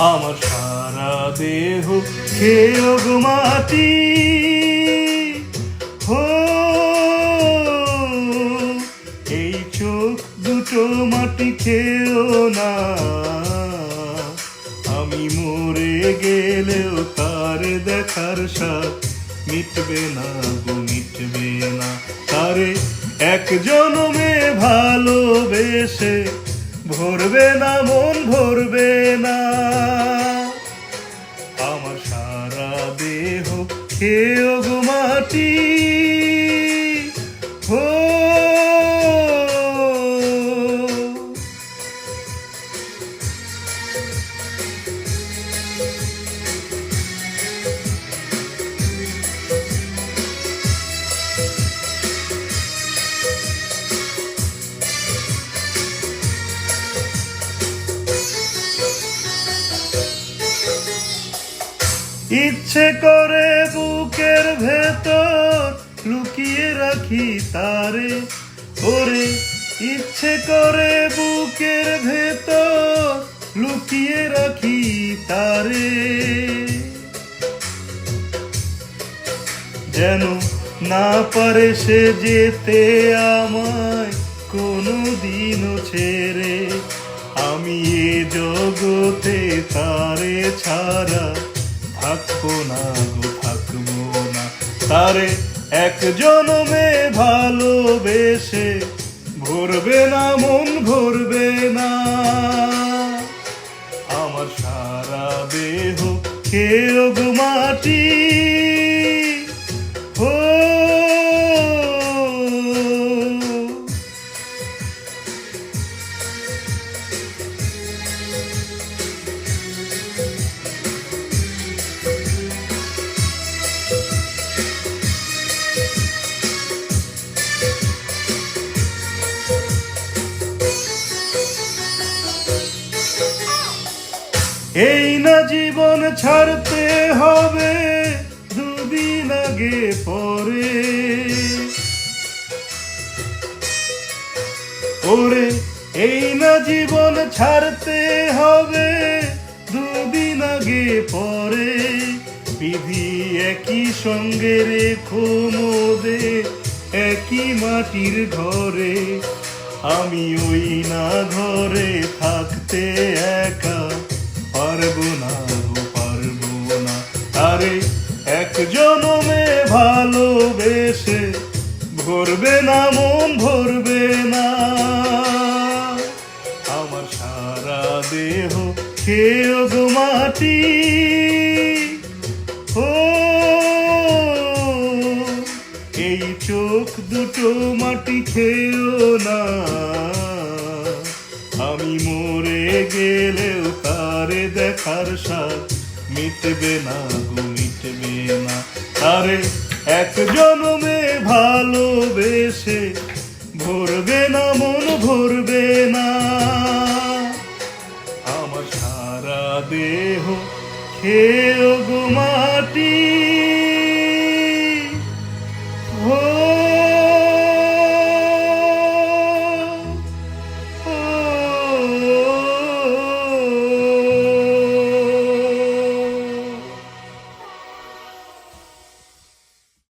আমার সারা দেহ খেয়েও গো মাটি, হো এই চোখ দুটো মাটি খেয়েও না। আমি মরে গেলেও তার দেখার স্বাদ মিটবে না গো, মিটবে না। তারে এক জনমে ভালোবেসে ভরবে না মন, ভরবে না। আমার সারা দেহ খেয়েও গো মাটি, হো ইচ্ছে করে বুকের ভেতর লুকিয়ে রাখি তারে, ওরে ইচ্ছে করে বুকের ভেতর লুকিয়ে রাখি তারে, যেন না পারে সে যেতে আমায় কোনো দিনও ছেড়ে। আমি এ জগতে তারে ছাড়া থাকবো না গো, থাকবো না। তারে এক জনমে ভালোবেসে ভরবে না মন, ভরবে না। আমার সারা দেহ খেয়েও গো মাটি, হো এই না জীবন ছাড়তে হবে দুদিন আগে পরে, ওরে এই না জীবন ছাড়তে হবে দুদিন আগে পরে। বিধি একই সঙ্গে রেখো মোদের একই মাটির ঘরে, আমি ওই না ঘরে থাকতে একা পারবো না গো, পারবো না। আরে এক জনমে ভালোবেসে ভরবে না মন, ভরবে না। আমার সারা দেহ খেয়েও গো মাটি, হো এই চোখ দুটো মাটি খেয়েও না। আমি মরে গেলেও তারে দেখার স্বাদ মিটবে না গো, মিটবে না। তারে এক জনমে ভালোবেসে ভরবে না মন, ভরবে না। আমার সারা দেহ খেয়ে